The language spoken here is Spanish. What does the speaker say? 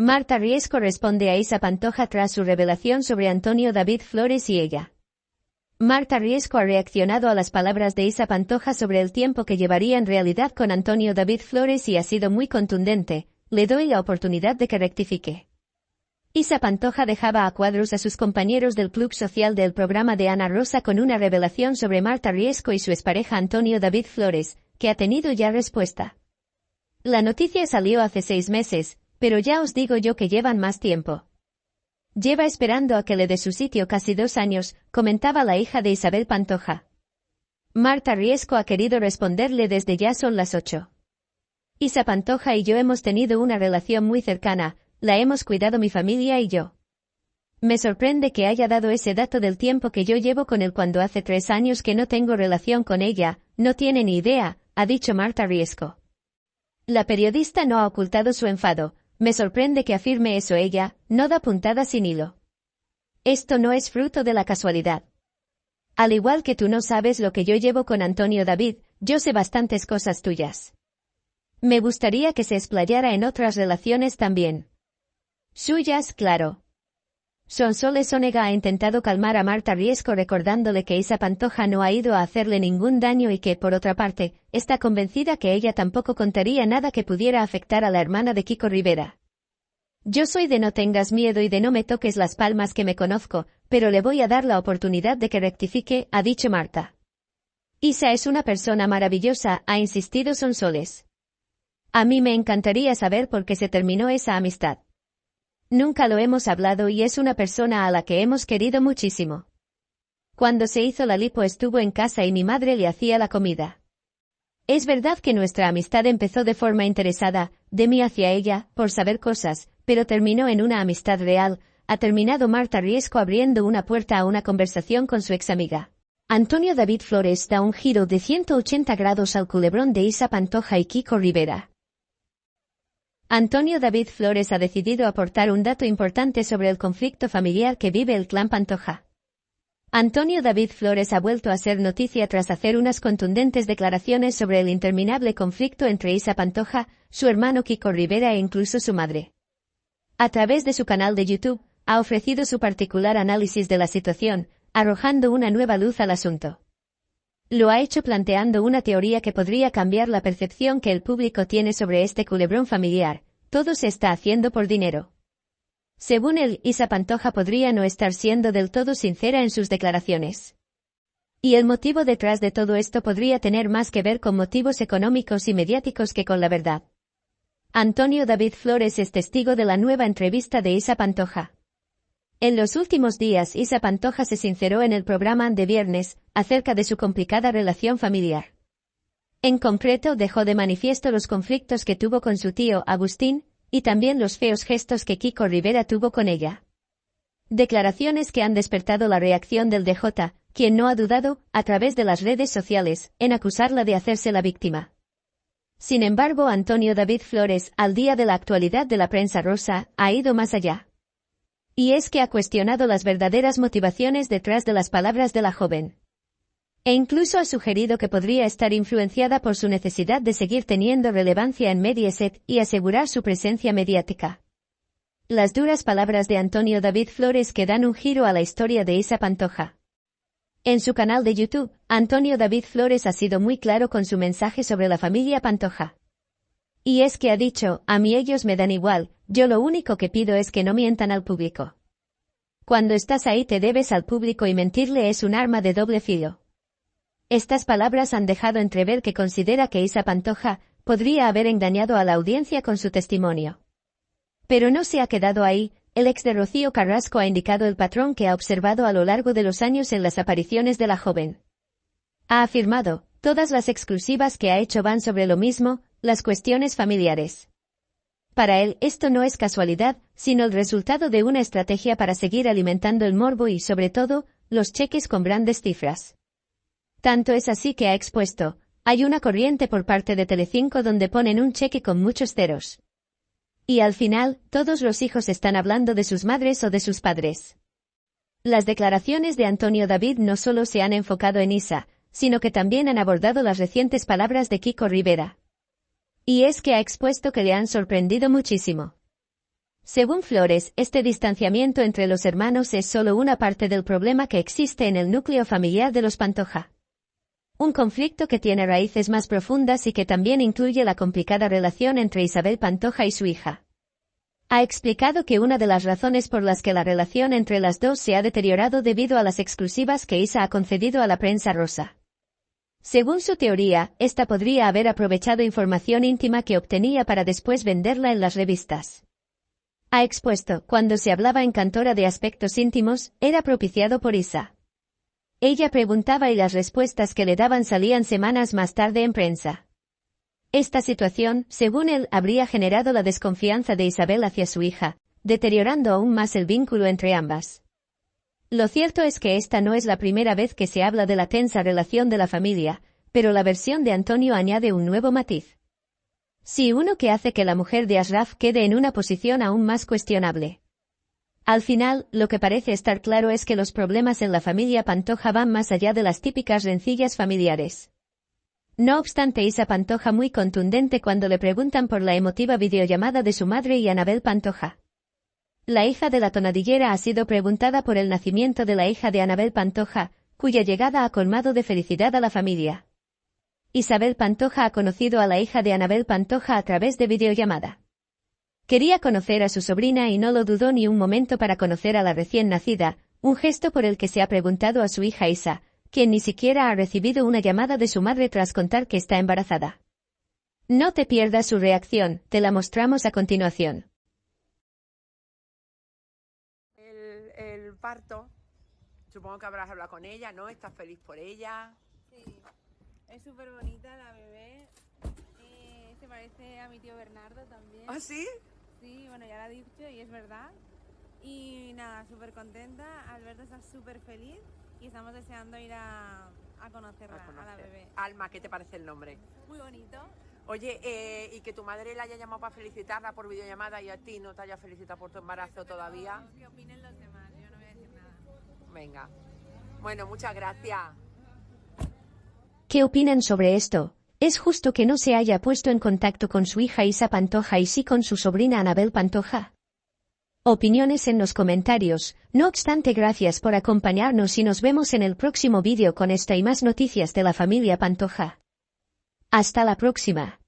Marta Riesco responde a Isa Pantoja tras su revelación sobre Antonio David Flores y ella. Marta Riesco ha reaccionado a las palabras de Isa Pantoja sobre el tiempo que llevaría en realidad con Antonio David Flores y ha sido muy contundente: le doy la oportunidad de que rectifique. Isa Pantoja dejaba a cuadros a sus compañeros del Club Social del programa de Ana Rosa con una revelación sobre Marta Riesco y su expareja Antonio David Flores, que ha tenido ya respuesta. La noticia salió hace 6 meses, pero ya os digo yo que llevan más tiempo. Lleva esperando a que le dé su sitio casi 2 años, comentaba la hija de Isabel Pantoja. Marta Riesco ha querido responderle desde ya son las 8. Isa Pantoja y yo hemos tenido una relación muy cercana, la hemos cuidado mi familia y yo. Me sorprende que haya dado ese dato del tiempo que yo llevo con él cuando hace 3 años que no tengo relación con ella, no tiene ni idea, ha dicho Marta Riesco. La periodista no ha ocultado su enfado. Me sorprende que afirme eso ella, no da puntada sin hilo. Esto no es fruto de la casualidad. Al igual que tú no sabes lo que yo llevo con Antonio David, yo sé bastantes cosas tuyas. Me gustaría que se explayara en otras relaciones también. Suyas, claro. Sonsoles Onega ha intentado calmar a Marta Riesco recordándole que Isa Pantoja no ha ido a hacerle ningún daño y que, por otra parte, está convencida que ella tampoco contaría nada que pudiera afectar a la hermana de Kiko Rivera. Yo soy de no tengas miedo y de no me toques las palmas que me conozco, pero le voy a dar la oportunidad de que rectifique, ha dicho Marta. Isa es una persona maravillosa, ha insistido Sonsoles. A mí me encantaría saber por qué se terminó esa amistad. Nunca lo hemos hablado y es una persona a la que hemos querido muchísimo. Cuando se hizo la lipo estuvo en casa y mi madre le hacía la comida. Es verdad que nuestra amistad empezó de forma interesada, de mí hacia ella, por saber cosas, pero terminó en una amistad real, ha terminado Marta Riesco abriendo una puerta a una conversación con su examiga. Antonio David Flores da un giro de 180 grados al culebrón de Isa Pantoja y Kiko Rivera. Antonio David Flores ha decidido aportar un dato importante sobre el conflicto familiar que vive el clan Pantoja. Antonio David Flores ha vuelto a ser noticia tras hacer unas contundentes declaraciones sobre el interminable conflicto entre Isa Pantoja, su hermano Kiko Rivera e incluso su madre. A través de su canal de YouTube, ha ofrecido su particular análisis de la situación, arrojando una nueva luz al asunto. Lo ha hecho planteando una teoría que podría cambiar la percepción que el público tiene sobre este culebrón familiar: todo se está haciendo por dinero. Según él, Isa Pantoja podría no estar siendo del todo sincera en sus declaraciones. Y el motivo detrás de todo esto podría tener más que ver con motivos económicos y mediáticos que con la verdad. Antonio David Flores es testigo de la nueva entrevista de Isa Pantoja. En los últimos días Isa Pantoja se sinceró en el programa de viernes, acerca de su complicada relación familiar. En concreto dejó de manifiesto los conflictos que tuvo con su tío Agustín, y también los feos gestos que Kiko Rivera tuvo con ella. Declaraciones que han despertado la reacción del DJ, quien no ha dudado, a través de las redes sociales, en acusarla de hacerse la víctima. Sin embargo, Antonio David Flores, al día de la actualidad de la prensa rosa, ha ido más allá. Y es que ha cuestionado las verdaderas motivaciones detrás de las palabras de la joven. E incluso ha sugerido que podría estar influenciada por su necesidad de seguir teniendo relevancia en Mediaset y asegurar su presencia mediática. Las duras palabras de Antonio David Flores que dan un giro a la historia de Isa Pantoja. En su canal de YouTube, Antonio David Flores ha sido muy claro con su mensaje sobre la familia Pantoja. Y es que ha dicho: a mí ellos me dan igual, yo lo único que pido es que no mientan al público. Cuando estás ahí te debes al público y mentirle es un arma de doble filo. Estas palabras han dejado entrever que considera que Isa Pantoja podría haber engañado a la audiencia con su testimonio. Pero no se ha quedado ahí. El ex de Rocío Carrasco ha indicado el patrón que ha observado a lo largo de los años en las apariciones de la joven. Ha afirmado: todas las exclusivas que ha hecho van sobre lo mismo, las cuestiones familiares. Para él, esto no es casualidad, sino el resultado de una estrategia para seguir alimentando el morbo y, sobre todo, los cheques con grandes cifras. Tanto es así que ha expuesto: hay una corriente por parte de Telecinco donde ponen un cheque con muchos ceros. Y al final, todos los hijos están hablando de sus madres o de sus padres. Las declaraciones de Antonio David no solo se han enfocado en Isa, sino que también han abordado las recientes palabras de Kiko Rivera. Y es que ha expuesto que le han sorprendido muchísimo. Según Flores, este distanciamiento entre los hermanos es solo una parte del problema que existe en el núcleo familiar de los Pantoja. Un conflicto que tiene raíces más profundas y que también incluye la complicada relación entre Isabel Pantoja y su hija. Ha explicado que una de las razones por las que la relación entre las dos se ha deteriorado debido a las exclusivas que Isa ha concedido a la prensa rosa. Según su teoría, esta podría haber aprovechado información íntima que obtenía para después venderla en las revistas. Ha expuesto, cuando se hablaba en Cantora de aspectos íntimos, era propiciado por Isa. Ella preguntaba y las respuestas que le daban salían semanas más tarde en prensa. Esta situación, según él, habría generado la desconfianza de Isabel hacia su hija, deteriorando aún más el vínculo entre ambas. Lo cierto es que esta no es la primera vez que se habla de la tensa relación de la familia, pero la versión de Antonio añade un nuevo matiz. Sí, uno que hace que la mujer de Ashraf quede en una posición aún más cuestionable. Al final, lo que parece estar claro es que los problemas en la familia Pantoja van más allá de las típicas rencillas familiares. No obstante, Isa Pantoja muy contundente cuando le preguntan por la emotiva videollamada de su madre y Anabel Pantoja. La hija de la tonadillera ha sido preguntada por el nacimiento de la hija de Anabel Pantoja, cuya llegada ha colmado de felicidad a la familia. Isabel Pantoja ha conocido a la hija de Anabel Pantoja a través de videollamada. Quería conocer a su sobrina y no lo dudó ni un momento para conocer a la recién nacida, un gesto por el que se ha preguntado a su hija Isa, quien ni siquiera ha recibido una llamada de su madre tras contar que está embarazada. No te pierdas su reacción, te la mostramos a continuación. El parto, supongo que habrás hablado con ella, ¿no? ¿Estás feliz por ella? Sí, es súper bonita la bebé, se parece a mi tío Bernardo también. ¿Ah, sí? Sí, bueno, ya lo ha dicho y es verdad. Y nada, súper contenta, Alberto está súper feliz y estamos deseando ir a conocerla, a la bebé. Alma, ¿qué te parece el nombre? Muy bonito. Oye, y que tu madre la haya llamado para felicitarla por videollamada y a ti no te haya felicitado por tu embarazo todavía. Que opinen los demás, yo no voy a decir nada. Venga. Bueno, muchas gracias. ¿Qué opinan sobre esto? ¿Es justo que no se haya puesto en contacto con su hija Isa Pantoja y sí con su sobrina Anabel Pantoja? Opiniones en los comentarios. No obstante, gracias por acompañarnos y nos vemos en el próximo vídeo con esta y más noticias de la familia Pantoja. Hasta la próxima.